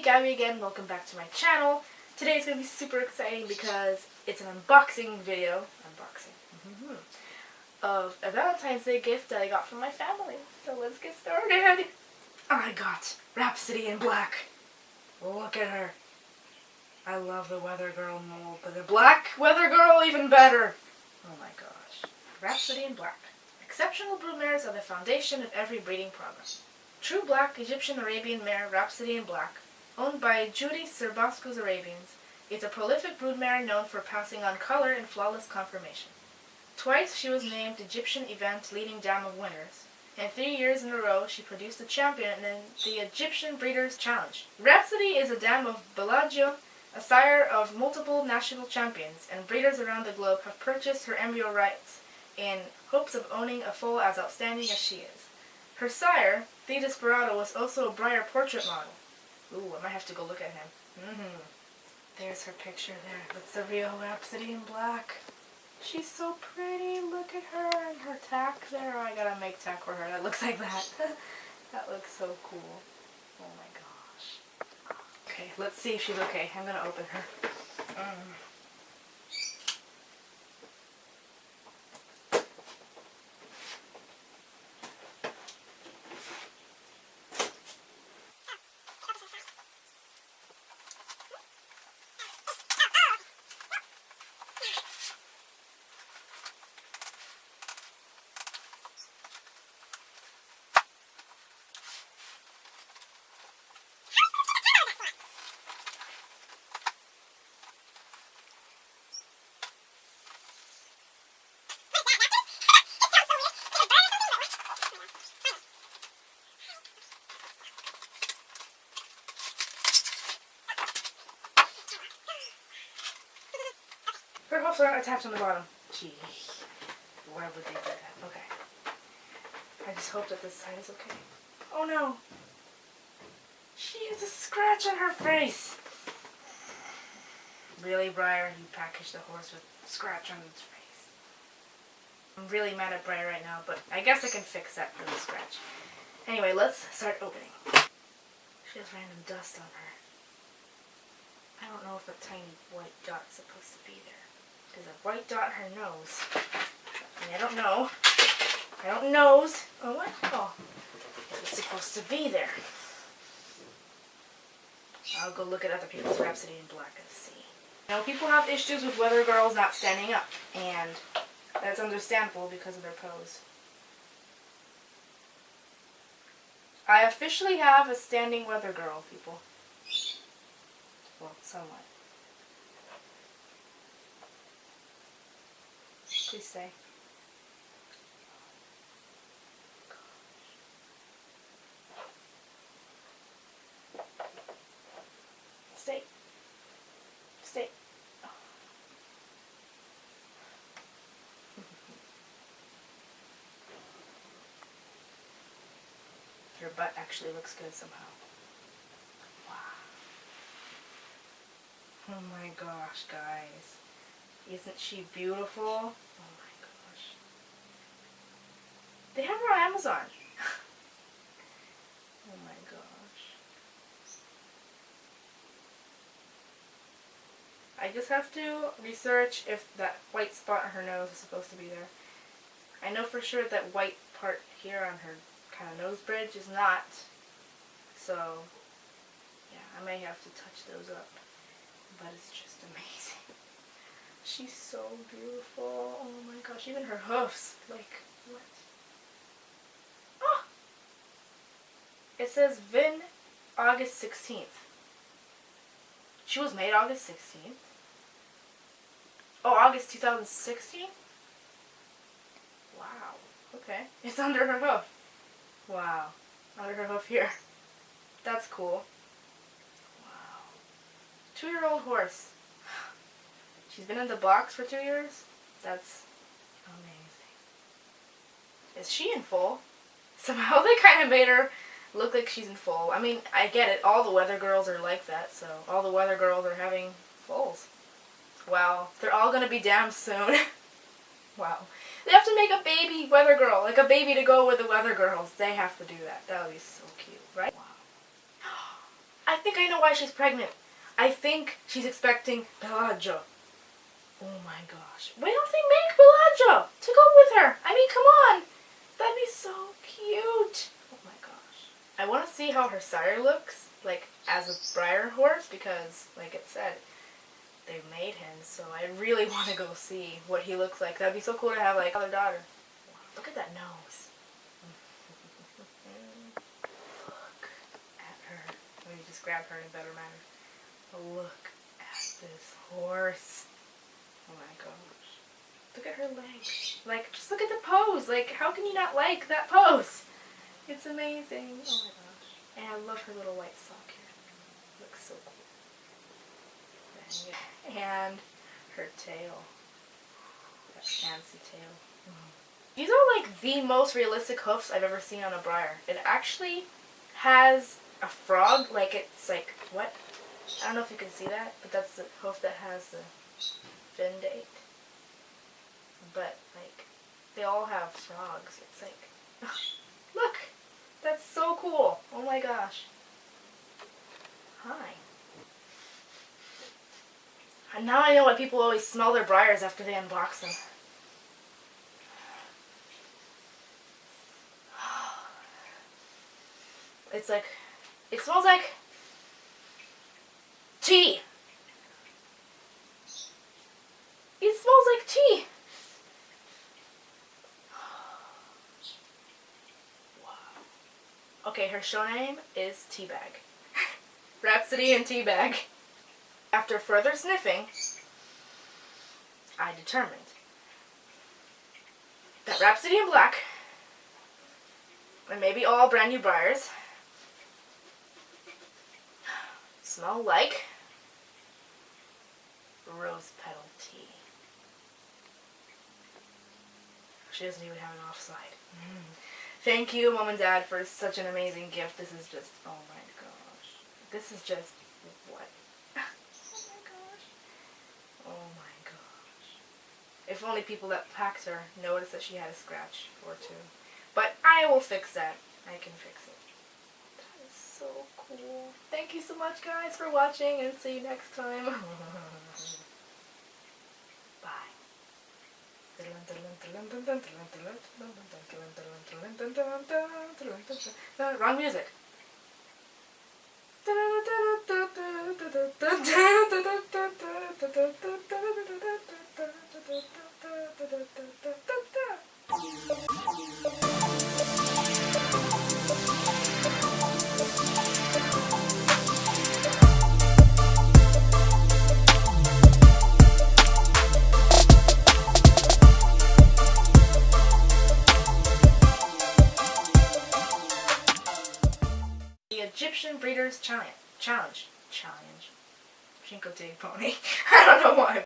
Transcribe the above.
me, Gabby again. Welcome back to my channel. Today is going to be super exciting because it's an unboxing video, of a Valentine's Day gift that I got from my family. So let's get started. I got Rhapsody in Black. Look at her. I love the Weather Girl mold, but the black Weather Girl even better. Oh my gosh. Rhapsody in Black. Exceptional brood mares are the foundation of every breeding progress. True black Egyptian Arabian mare Rhapsody in Black, owned by Judy Serbasco's Arabians, is a prolific broodmare known for passing on color and flawless conformation. Twice she was named Egyptian Event Leading Dam of Winners, and 3 years in a row she produced a champion in the Egyptian Breeders' Challenge. Rhapsody is a dam of Bellagio, a sire of multiple national champions, and breeders around the globe have purchased her embryo rights in hopes of owning a foal as outstanding as she is. Her sire, The Desperado, was also a Breyer portrait model. Ooh, I might have to go look at him. There's her picture there. That's the real Rhapsody in Black. She's so pretty. Look at her and her tack there. Oh, I gotta make tack for her. That looks like that. That looks so cool. Oh my gosh. Okay, let's see if she's okay. I'm gonna open her. Her hoofs aren't attached on the bottom. Gee, why would they do that? Okay. I just hope that this side is okay. Oh no! She has a scratch on her face! Really, Breyer? You packaged the horse with a scratch on its face. I'm really mad at Breyer right now, but I guess I can fix that little scratch. Anyway, let's start opening. She has random dust on her. I don't know if a tiny white dot's supposed to be there. There's a white dot in her nose. I don't know. I don't nose. Oh, what? Oh. It's supposed to be there. I'll go look at other people's Rhapsody in Black and see. You know, people have issues with Weather Girls not standing up. And that's understandable because of their pose. I officially have a standing Weather Girl, people. Well, somewhat. Please stay. Stay. Stay. Oh. Her butt actually looks good somehow. Wow. Oh my gosh, guys. Isn't she beautiful? Oh my gosh. They have her on Amazon. Oh my gosh. I just have to research if that white spot on her nose is supposed to be there. I know for sure that white part here on her kind of nose bridge is not. So, yeah, I may have to touch those up. But it's just amazing. She's so beautiful. Oh my gosh, even her hoofs. Like, what? Oh! It says Vin August 16th. She was made August 16th. Oh, August 2016? Wow. Okay. It's under her hoof. Wow. Under her hoof here. That's cool. Wow. 2-year-old horse. She's been in the box for 2 years? That's amazing. Is she in foal? Somehow they kind of made her look like she's in foal. I mean, I get it. All the Weather Girls are like that, so all the Weather Girls are having foals. Wow. They're all going to be dams soon. Wow. They have to make a baby Weather Girl, like a baby to go with the Weather Girls. They have to do that. That would be so cute, right? Wow. I think I know why she's pregnant. I think she's expecting Bellagio. Oh my gosh. Why don't they make Bellagio to go with her? I mean, come on. That'd be so cute. Oh my gosh. I want to see how her sire looks, like, as a Breyer horse, because, like it said, they made him, so I really want to go see what he looks like. That'd be so cool to have, like, other daughter. Wow, look at that nose. Look at her. Let me just grab her in a better manner. Look at this horse. Oh my gosh. Look at her legs. Like, just look at the pose. Like, how can you not like that pose? It's amazing. Oh my gosh. And I love her little white sock here. Looks so cool. And her tail. That fancy tail. These are like the most realistic hoofs I've ever seen on a Breyer. It actually has a frog, like it's like, what? I don't know if you can see that, but that's the hoof that has the fin date. But like, they all have frogs. It's like, look, that's so cool. Oh my gosh. Hi. And now I know why people always smell their Breyers after they unbox them. It's like, it smells like tea. It smells like tea. Wow. Okay, her show name is Teabag. Rhapsody and Teabag. After further sniffing, I determined that Rhapsody in Black, and maybe all brand new Breyers, smell like rose petal tea. She doesn't even have an offside. Thank you, Mom and Dad, for such an amazing gift. This is just, oh my gosh. This is just, what? Oh my gosh. If only people that packed her noticed that she had a scratch or two. But I will fix that. I can fix it. That is so cool. Thank you so much, guys, for watching, and see you next time. Bye. Wrong music. The Egyptian Breeders Challenge. Chinko Dig Pony. I don't know why.